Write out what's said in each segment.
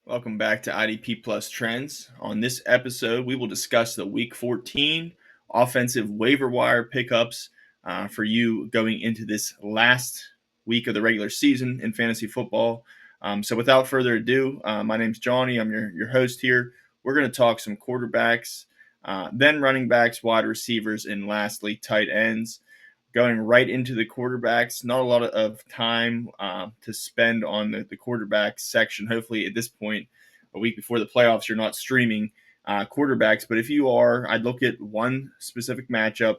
Welcome back to IDP Plus Trends. On this episode, we will discuss the Week 14 offensive waiver wire pickups for you going into this last week of the regular season in fantasy football. So, without further ado, my name's Johnny. I'm your host here. We're going to talk some quarterbacks, then running backs, wide receivers, and lastly, tight ends. Going right into the quarterbacks. Not a lot of time to spend on the quarterback section. Hopefully, at this point, a week before the playoffs, you're not streaming quarterbacks. But if you are, I'd look at one specific matchup.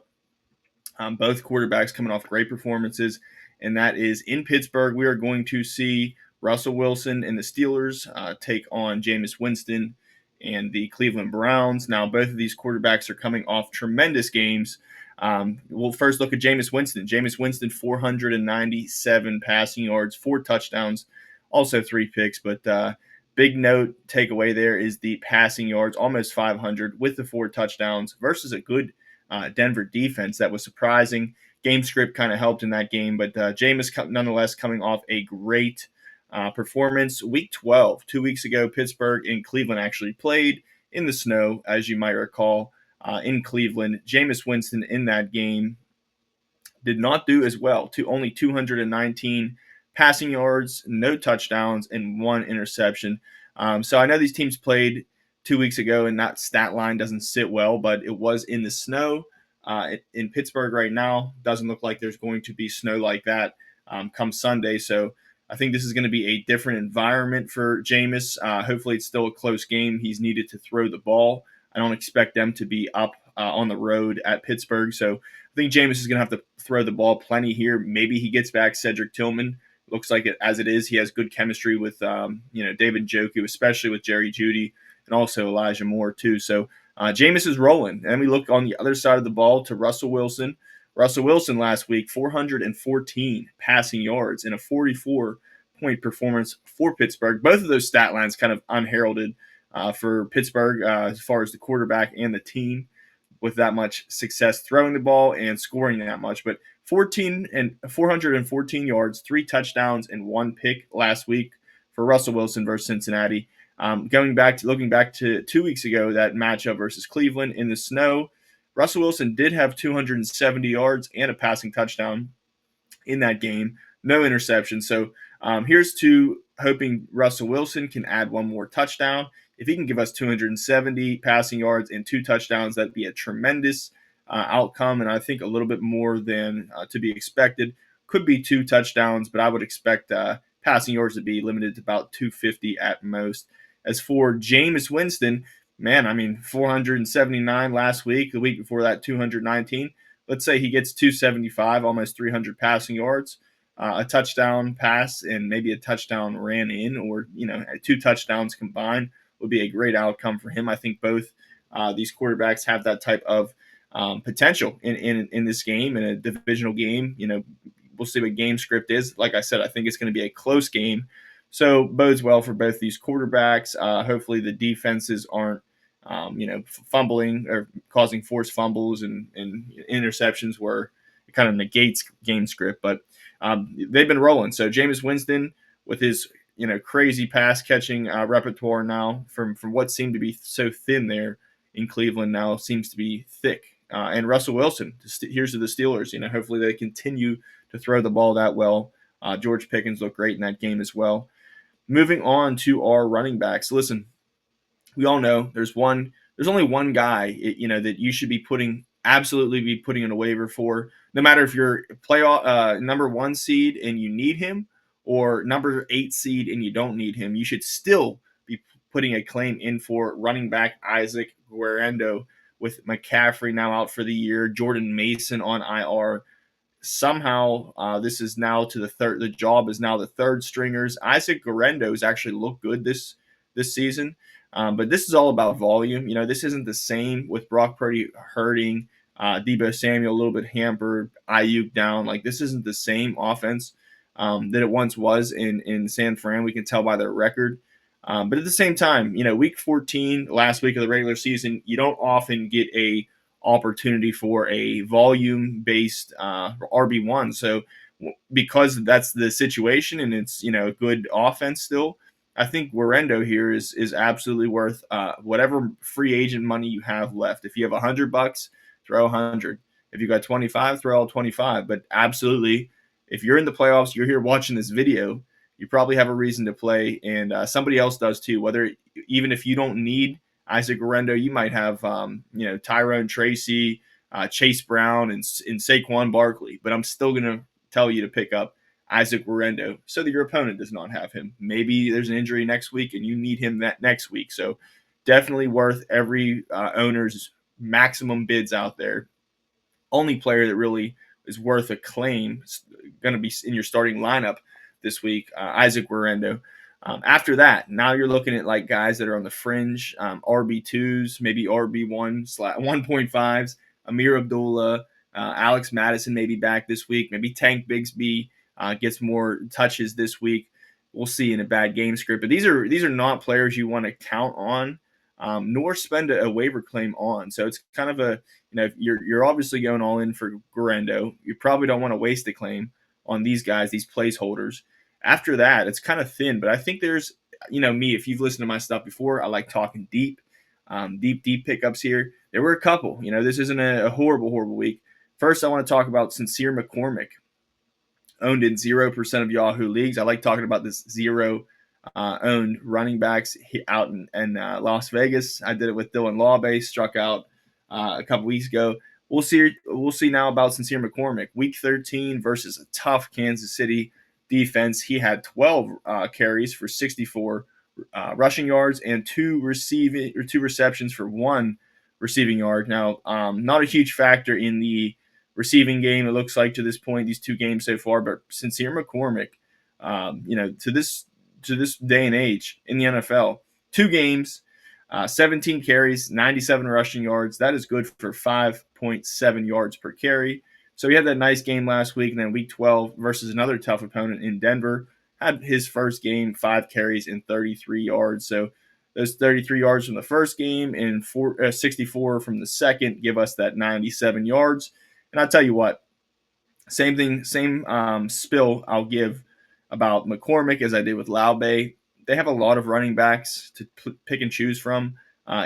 Both quarterbacks coming off great performances, and that is in Pittsburgh. We are going to see Russell Wilson and the Steelers take on Jameis Winston and the Cleveland Browns. Now, both of these quarterbacks are coming off tremendous games. We'll first look at Jameis Winston. Jameis Winston, 497 passing yards, 4 touchdowns, also 3 picks. But big note takeaway there is the passing yards, almost 500 with the 4 touchdowns versus a good Denver defense that was surprising. Game script kind of helped in that game, but Jameis nonetheless coming off a great performance. Week 12, 2 weeks ago, Pittsburgh and Cleveland actually played in the snow, as you might recall. In Cleveland, Jameis Winston in that game did not do as well, to only 219 passing yards, no touchdowns, and 1 interception. So I know these teams played 2 weeks ago, and that stat line doesn't sit well, but it was in the snow. In Pittsburgh right now, doesn't look like there's going to be snow like that come Sunday. So I think this is going to be a different environment for Jameis. Hopefully it's still a close game. He's needed to throw the ball. I don't expect them to be up on the road at Pittsburgh. So I think Jameis is going to have to throw the ball plenty here. Maybe he gets back Cedric Tillman. Looks like it as it is. He has good chemistry with David Njoku, especially with Jerry Jeudy and also Elijah Moore too. So Jameis is rolling. And we look on the other side of the ball to Russell Wilson. Russell Wilson last week, 414 passing yards and a 44-point performance for Pittsburgh. Both of those stat lines kind of unheralded for Pittsburgh as far as the quarterback and the team with that much success throwing the ball and scoring that much. But 414 yards, 3 touchdowns, and 1 pick last week for Russell Wilson versus Cincinnati. Looking back to 2 weeks ago, that matchup versus Cleveland in the snow, Russell Wilson did have 270 yards and a passing touchdown in that game. No interception. So here's to hoping Russell Wilson can add 1 more touchdown. If he can give us 270 passing yards and 2 touchdowns, that'd be a tremendous outcome, and I think a little bit more than to be expected. Could be 2 touchdowns, but I would expect passing yards to be limited to about 250 at most. As for Jameis Winston, man, I mean, 479 last week. The week before that, 219. Let's say he gets 275, almost 300 passing yards, a touchdown pass, and maybe a touchdown ran in, or 2 touchdowns combined would be a great outcome for him. I think both these quarterbacks have that type of potential in this game, in a divisional game. We'll see what game script is. Like I said, I think it's going to be a close game. So bodes well for both these quarterbacks. Hopefully the defenses aren't, fumbling or causing forced fumbles and interceptions where it kind of negates game script. But they've been rolling. So Jameis Winston with his crazy pass catching repertoire now from what seemed to be so thin there in Cleveland now seems to be thick. And Russell Wilson, here's to the Steelers. Hopefully they continue to throw the ball that well. George Pickens looked great in that game as well. Moving on to our running backs. Listen, we all know there's only one guy that you should be absolutely be putting in a waiver for, no matter if you're playoff number 1 seed and you need him, or number 8 seed and you don't need him. You should still be putting a claim in for running back Isaac Guerrero, with McCaffrey now out for the year, Jordan Mason on IR. Somehow this is now to the third. The job is now the third stringers. Isaac Guerrero has actually looked good this season, but this is all about volume. This isn't the same with Brock Purdy hurting, Deebo Samuel a little bit hampered, Ayuk down. Like, this isn't the same offense that it once was in San Fran. We can tell by their record. But at the same time, week 14, last week of the regular season, you don't often get a opportunity for a volume-based RB1. So because that's the situation and it's, a good offense still, I think Warrendo here is absolutely worth whatever free agent money you have left. If you have $100, throw 100. If you got 25, throw all 25. But absolutely, if you're in the playoffs, you're here watching this video, you probably have a reason to play, and somebody else does too. Whether even if you don't need Isaac Warrendo, you might have Tyrone Tracy, Chase Brown, and Saquon Barkley. But I'm still gonna tell you to pick up Isaac Warrendo so that your opponent does not have him. Maybe there's an injury next week and you need him that next week. So definitely worth every owner's maximum bids out there. Only player that really is worth a claim is going to be in your starting lineup this week, Isaac Warrendo. After that, now you're looking at like guys that are on the fringe, RB2s, maybe RB1/1.5s, Amir Abdullah, Alex Madison maybe back this week, maybe Tank Bigsby gets more touches this week. We'll see in a bad game script. But these are not players you want to count on, nor spend a waiver claim on. So it's kind of a you're obviously going all in for Warrendo. You probably don't want to waste a claim on these guys, these placeholders. After that, it's kind of thin. But I think there's me. If you've listened to my stuff before, I like talking deep, deep pickups here. There were a couple. This isn't a horrible week. First, I want to talk about Sincere McCormick, owned in 0% of Yahoo leagues. I like talking about this zero owned running backs out in Las Vegas. I did it with Dylan Laube, struck out a couple weeks ago. We'll see now about Sincere McCormick. Week 13 versus a tough Kansas City defense. He had 12 carries for 64 rushing yards and two receptions for 1 receiving yard. Now, not a huge factor in the receiving game, it looks like, to this point, these 2 games so far. But Sincere McCormick, to this day and age in the NFL, 2 games, 17 carries, 97 rushing yards. That is good for 5.7 yards per carry. So he had that nice game last week, and then week 12 versus another tough opponent in Denver, had his first game, 5 carries and 33 yards. So those 33 yards from the first game and 64 from the second give us that 97 yards. And I'll tell you what, same spill I'll give about McCormick as I did with Laube. They have a lot of running backs to pick and choose from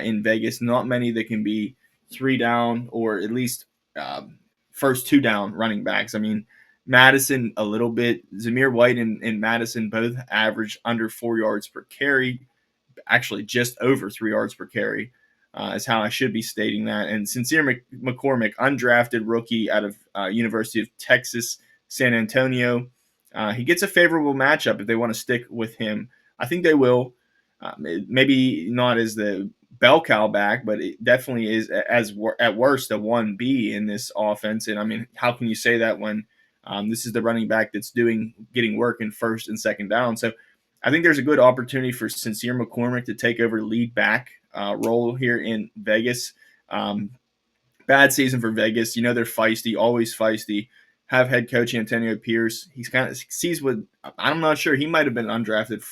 in Vegas. Not many that can be 3 down or at least first 2 down running backs. I mean, Madison a little bit. Zamir White and Madison both average under 4 yards per carry, actually just over 3 yards per carry. Is how I should be stating that. And Sincere McCormick, undrafted rookie out of University of Texas, San Antonio. He gets a favorable matchup if they want to stick with him. I think they will. Maybe not as the bell cow back, but it definitely is at worst a 1B in this offense. And I mean, how can you say that when this is the running back that's getting work in first and second down? So I think there's a good opportunity for Sincere McCormick to take over lead back role here in Vegas. Bad season for Vegas. They're feisty, always feisty. Have head coach Antonio Pierce. He's kind of sees what I'm not sure. He might have been undrafted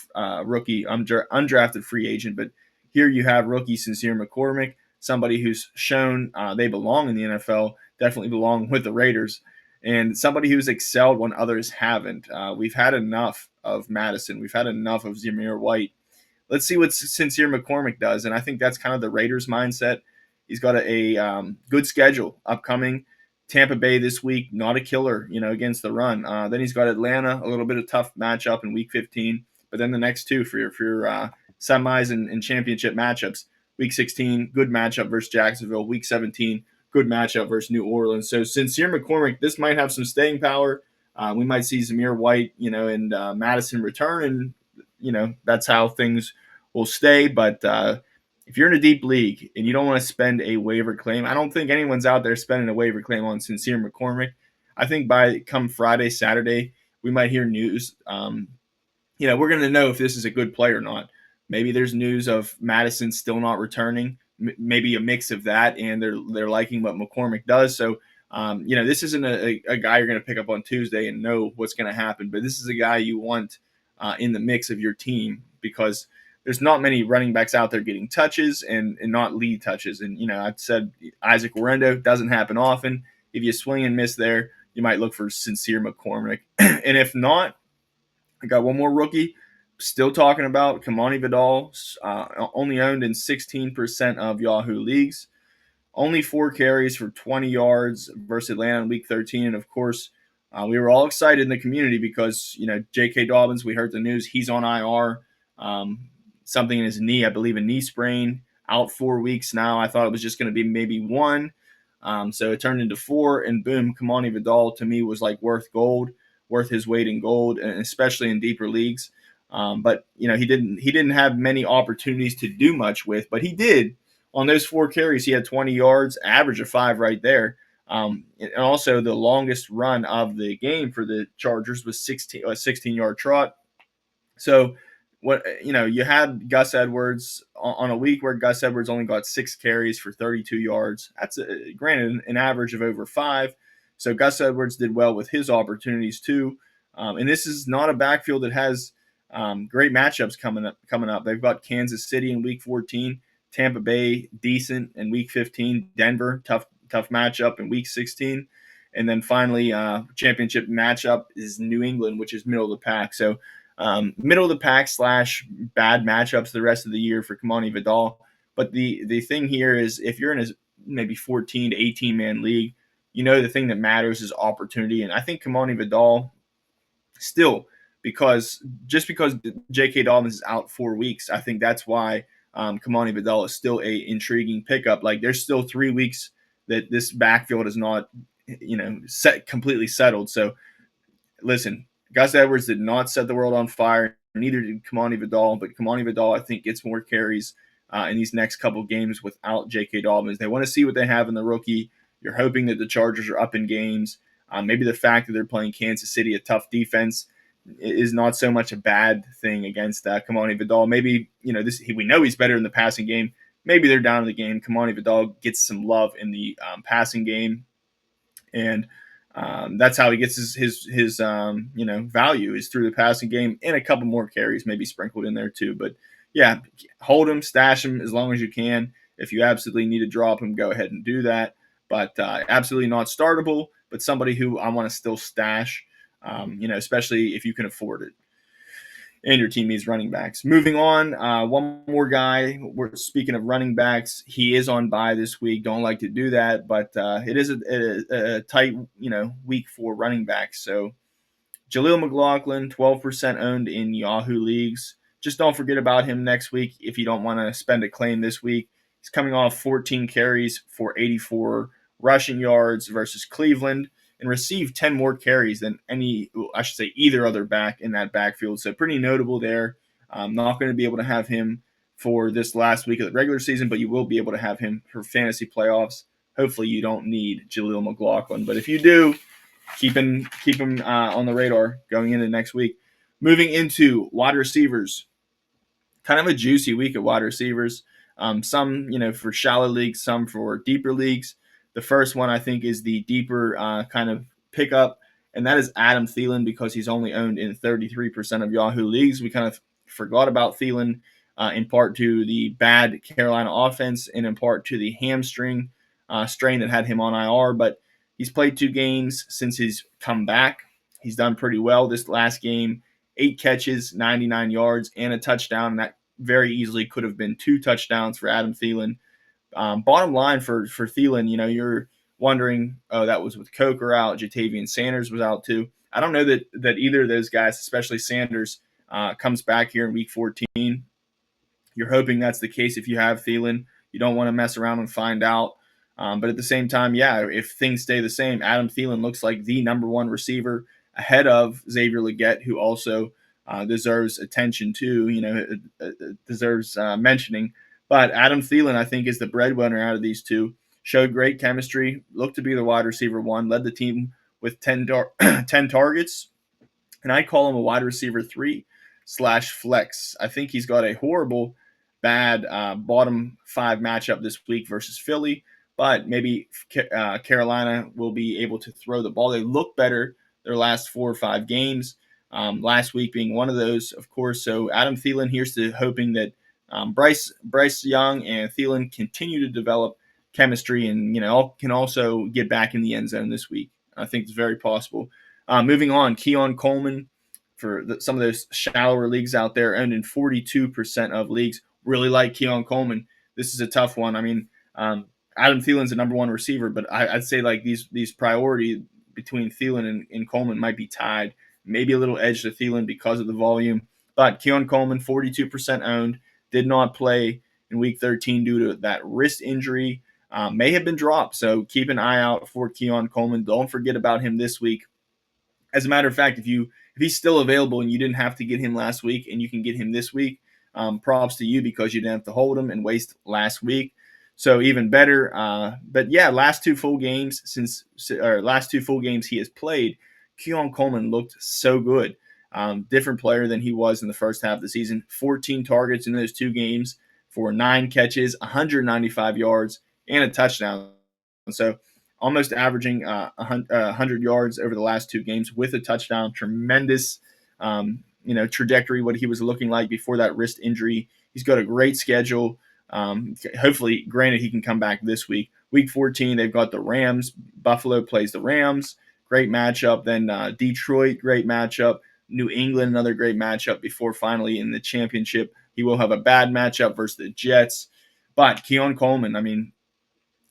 rookie, undrafted free agent, but here you have rookie Sincere McCormick, somebody who's shown they belong in the NFL, definitely belong with the Raiders, and somebody who's excelled when others haven't. We've had enough of Madison. We've had enough of Zamir White. Let's see what Sincere McCormick does, and I think that's kind of the Raiders' mindset. He's got a good schedule upcoming. Tampa Bay this week, not a killer, against the run. Then he's got Atlanta, a little bit of tough matchup in Week 15, but then the next 2 for your semis and championship matchups. Week 16, good matchup versus Jacksonville. Week 17, good matchup versus New Orleans. So Sincere McCormick, this might have some staying power. We might see Zamir White, and Madison return, and that's how things will stay. But if you're in a deep league and you don't want to spend a waiver claim, I don't think anyone's out there spending a waiver claim on Sincere McCormick. I think by come Friday, Saturday, we might hear news. We're going to know if this is a good play or not. Maybe there's news of Madison still not returning, maybe a mix of that, and they're liking what McCormick does. So, this isn't a guy you're going to pick up on Tuesday and know what's going to happen, but this is a guy you want in the mix of your team because there's not many running backs out there getting touches and not lead touches. And, I've said Isaac Warrendo doesn't happen often. If you swing and miss there, you might look for Sincere McCormick. And if not, I got one more rookie, Still talking about Kimani Vidal, only owned in 16% of Yahoo leagues. Only 4 carries for 20 yards versus Atlanta in Week 13. And, of course, we were all excited in the community because, J.K. Dobbins, we heard the news, he's on IR. Something in his knee, I believe a knee sprain, out 4 weeks now. I thought it was just going to be maybe one. So it turned into 4, and boom, Kimani Vidal to me was like worth his weight in gold, and especially in deeper leagues. But he didn't have many opportunities to do much with, but he did. On those 4 carries, he had 20 yards, average of 5 right there. And also the longest run of the game for the Chargers was a 16-yard trot. So you had Gus Edwards on a week where Gus Edwards only got 6 carries for 32 yards. That's granted an average of over 5. So Gus Edwards did well with his opportunities too. And this is not a backfield that has great matchups coming up. They've got Kansas City in Week 14, Tampa Bay decent in Week 15, Denver tough matchup in Week 16, and then finally championship matchup is New England, which is middle of the pack. So middle of the pack / bad matchups the rest of the year for Kimani Vidal. But the thing here is if you're in a maybe 14 to 18 man league, the thing that matters is opportunity. And I think Kimani Vidal still, because J.K. Dobbins is out 4 weeks, I think that's why Kimani Vidal is still a intriguing pickup. Like there's still 3 weeks that this backfield is not, completely settled. So listen, Gus Edwards did not set the world on fire. Neither did Kimani Vidal. But Kimani Vidal, I think, gets more carries in these next couple games without J.K. Dobbins. They want to see what they have in the rookie. You're hoping that the Chargers are up in games. Maybe the fact that they're playing Kansas City, a tough defense, is not so much a bad thing against Kimani Vidal. Maybe, we know he's better in the passing game. Maybe they're down in the game. Kimani Vidal gets some love in the passing game. And that's how he gets his value is through the passing game and a couple more carries maybe sprinkled in there too. But yeah, hold him, stash him as long as you can. If you absolutely need to drop him, go ahead and do that. But absolutely not startable, but somebody who I want to still stash, especially if you can afford it. And your team needs running backs. Moving on, one more guy. We're speaking of running backs. He is on bye this week. Don't like to do that, but it is a tight, week for running backs. So Jaleel McLaughlin, 12% owned in Yahoo leagues. Just don't forget about him next week if you don't want to spend a claim this week. He's coming off 14 carries for 84 rushing yards versus Cleveland, and received 10 more carries than either other back in that backfield. So pretty notable there. I'm not going to be able to have him for this last week of the regular season, but you will be able to have him for fantasy playoffs. Hopefully you don't need Jaleel McLaughlin, but if you do, keep him on the radar going into next week. Moving into wide receivers, kind of a juicy week of wide receivers. Some, for shallow leagues, some for deeper leagues. The first one I think is the deeper kind of pickup, and that is Adam Thielen because he's only owned in 33% of Yahoo leagues. We kind of forgot about Thielen in part to the bad Carolina offense and in part to the hamstring strain that had him on IR, but he's played 2 games since he's come back. He's done pretty well this last game. 8 catches, 99 yards, and a touchdown, and that very easily could have been 2 touchdowns for Adam Thielen. Bottom line for Thielen, you're wondering, that was with Coker out, Jatavian Sanders was out too. I don't know that either of those guys, especially Sanders, comes back here in Week 14. You're hoping that's the case if you have Thielen. You don't want to mess around and find out. But at the same time, if things stay the same, Adam Thielen looks like the number 1 receiver ahead of Xavier Legette, who also deserves attention too, deserves mentioning. But Adam Thielen, I think, is the breadwinner out of these two. Showed great chemistry, looked to be the wide receiver 1, led the team with 10 targets. And I call him a wide receiver 3/flex. I think he's got a horrible, bad bottom 5 matchup this week versus Philly. But maybe Carolina will be able to throw the ball. They look better their last 4 or 5 games. Last week being one of those, of course. So Adam Thielen, here's to hoping that Bryce Young and Thielen continue to develop chemistry and, can also get back in the end zone this week. I think it's very possible. Moving on, Keon Coleman, some of those shallower leagues out there, owned in 42% of leagues. Really like Keon Coleman. This is a tough one. I mean, Adam Thielen's the number one receiver, but I'd say like these priority between Thielen and Coleman might be tied. Maybe a little edge to Thielen because of the volume. But Keon Coleman, 42% owned, did not play in Week 13 due to that wrist injury. May have been dropped, so keep an eye out for Keon Coleman. Don't forget about him this week. As a matter of fact, if he's still available and you didn't have to get him last week and you can get him this week, props to you because you didn't have to hold him and waste last week. So even better. But yeah, last two full games he has played, Keon Coleman looked so good. Different player than he was in the first half of the season. 14 targets in those two games for 9 catches, 195 yards, and a touchdown. So almost averaging 100 yards over the last two games with a touchdown. Tremendous, trajectory, what he was looking like before that wrist injury. He's got a great schedule. Hopefully, granted, he can come back this week. Week 14, they've got the Rams. Buffalo plays the Rams. Great matchup. Then Detroit, great matchup. New England, another great matchup before finally in the championship. He will have a bad matchup versus the Jets. But Keon Coleman, I mean,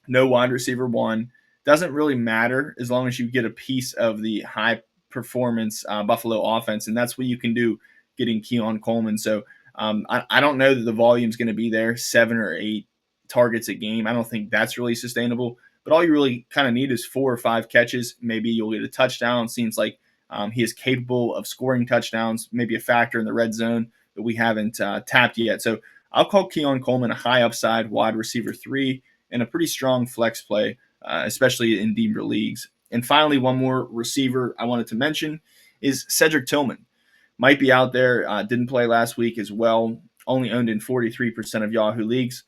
no wide receiver one. Doesn't really matter as long as you get a piece of the high performance Buffalo offense, and that's what you can do getting Keon Coleman. So I don't know that the volume is going to be there, 7 or 8 targets a game. I don't think that's really sustainable. But all you really kind of need is 4 or 5 catches. Maybe you'll get a touchdown. Seems like he is capable of scoring touchdowns, maybe a factor in the red zone that we haven't tapped yet. So I'll call Keon Coleman a high upside wide receiver 3 and a pretty strong flex play, especially in deeper leagues. And finally, one more receiver I wanted to mention is Cedric Tillman. Might be out there, didn't play last week as well, only owned in 43% of Yahoo leagues.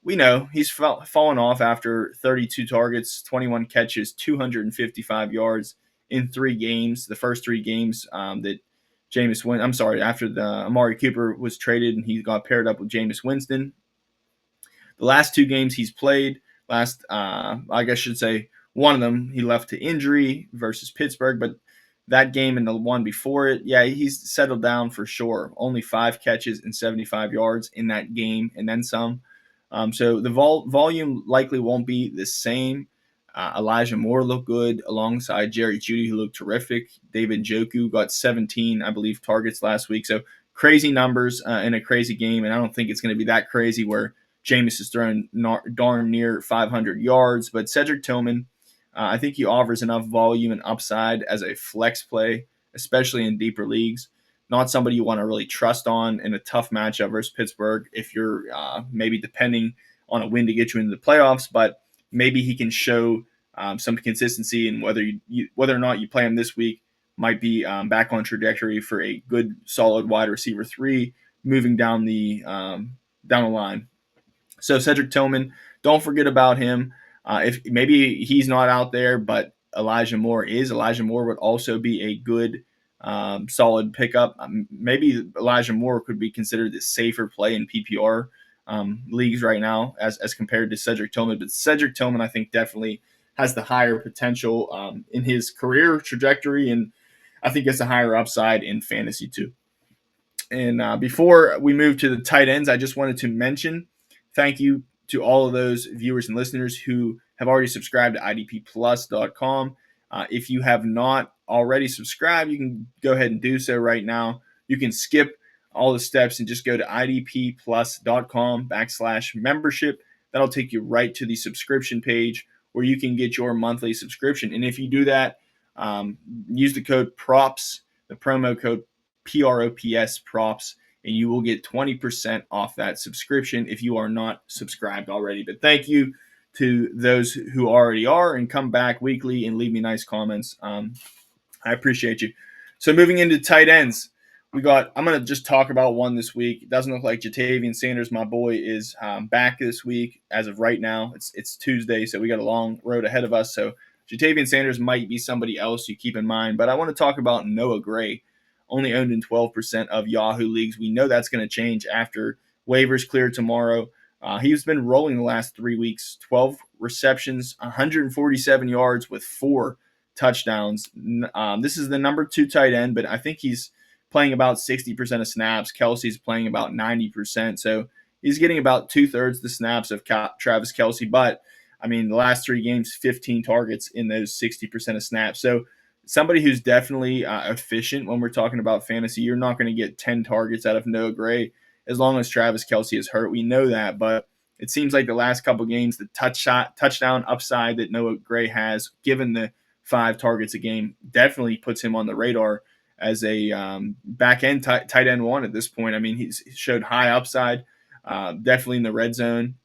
We know he's fallen off after 32 targets, 21 catches, 255 yards in 3 games. The first 3 games that Jameis Winston, after the Amari Cooper was traded and he got paired up with Jameis Winston. The last 2 games he's played, one of them he left to injury versus Pittsburgh, but that game and the one before it, yeah, he's settled down for sure. Only 5 catches and 75 yards in that game and then some. So the volume likely won't be the same. Elijah Moore looked good alongside Jerry Jeudy, who looked terrific. David Njoku got 17, I believe, targets last week. So crazy numbers in a crazy game, and I don't think it's going to be that crazy where Jameis is throwing darn near 500 yards. But Cedric Tillman, I think he offers enough volume and upside as a flex play, especially in deeper leagues. Not somebody you want to really trust on in a tough matchup versus Pittsburgh if you're maybe depending on a win to get you into the playoffs, but maybe he can show some consistency, and whether or not you play him this week might be back on trajectory for a good, solid wide receiver 3 moving down the line. So Cedric Tillman, don't forget about him. If maybe he's not out there, but Elijah Moore is. Elijah Moore would also be a good, solid pickup. Maybe Elijah Moore could be considered the safer play in PPR leagues right now as compared to Cedric Tillman. But Cedric Tillman, I think, definitely has the higher potential in his career trajectory, and I think it's a higher upside in fantasy too. And before we move to the tight ends, I just wanted to mention thank you to all of those viewers and listeners who have already subscribed to idpplus.com. If you have not already subscribed, you can go ahead and do so right now. You can skip all the steps and just go to idpplus.com/membership. That'll take you right to the subscription page where you can get your monthly subscription. And if you do that, use the code PROPS, the promo code PROPS, PROPS, and you will get 20% off that subscription if you are not subscribed already. But thank you to those who already are and come back weekly and leave me nice comments. I appreciate you. So moving into tight ends, I'm going to just talk about one this week. It doesn't look like Jatavian Sanders, my boy, is back this week as of right now. It's Tuesday, so we got a long road ahead of us. So Jatavian Sanders might be somebody else you keep in mind. But I want to talk about Noah Gray, only owned in 12% of Yahoo leagues. We know that's going to change after waivers clear tomorrow. He's been rolling the last 3 weeks, 12 receptions, 147 yards with 4 touchdowns. This is the number 2 tight end, but I think he's playing about 60% of snaps. Kelsey's playing about 90%. So he's getting about 2/3 the snaps of Travis Kelce. But, I mean, the last 3 games, 15 targets in those 60% of snaps. So somebody who's definitely efficient when we're talking about fantasy. You're not going to get 10 targets out of Noah Gray as long as Travis Kelce is hurt. We know that, but it seems like the last couple games, the touchdown upside that Noah Gray has, given the 5 targets a game, definitely puts him on the radar as a back-end tight end 1 at this point. I mean, he showed high upside, definitely in the red zone.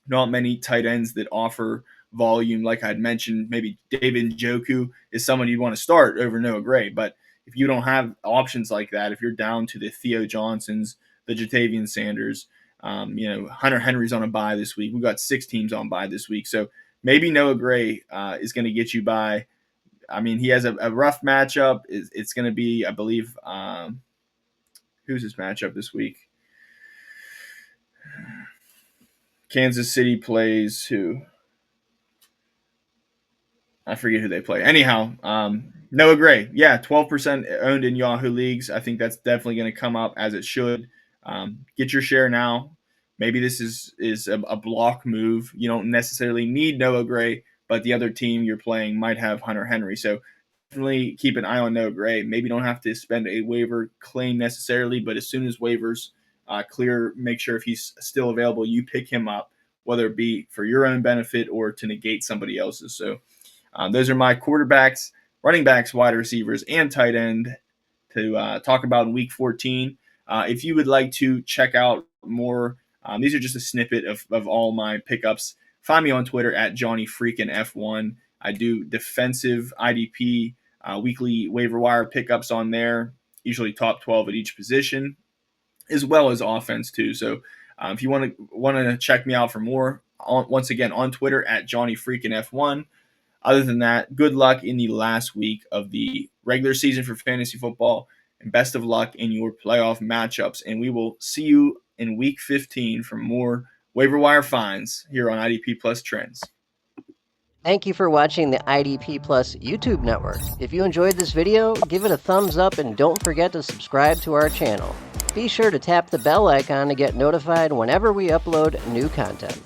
Not many tight ends that offer volume, like I'd mentioned. Maybe David Njoku is someone you'd want to start over Noah Gray, but if you don't have options like that, if you're down to the Theo Johnsons, the Jatavian Sanders, Hunter Henry's on a bye this week. We've got 6 teams on bye this week, so maybe Noah Gray is going to get you by. I mean, he has a rough matchup. It's going to be, I believe, who's his matchup this week? Kansas City plays who? I forget who they play. Anyhow, Noah Gray, 12% owned in Yahoo leagues. I think that's definitely going to come up as it should. Get your share now. Maybe this is a block move. You don't necessarily need Noah Gray, but the other team you're playing might have Hunter Henry. So definitely keep an eye on Noah Gray. Maybe don't have to spend a waiver claim necessarily, but as soon as waivers clear, make sure if he's still available, you pick him up, whether it be for your own benefit or to negate somebody else's. So those are my quarterbacks, running backs, wide receivers, and tight end to talk about in Week 14. If you would like to check out more, these are just a snippet of all my pickups. Find me on Twitter at JohnnyFreakinF1. I do defensive IDP weekly waiver wire pickups on there, usually top 12 at each position, as well as offense too. So if you want to check me out for more, once again on Twitter at JohnnyFreakinF1. Other than that, good luck in the last week of the regular season for fantasy football, and best of luck in your playoff matchups. And we will see you in Week 15 for more waiver wire finds here on IDP Plus Trends. Thank you for watching the IDP Plus YouTube network. If you enjoyed this video, give it a thumbs up and don't forget to subscribe to our channel. Be sure to tap the bell icon to get notified whenever we upload new content.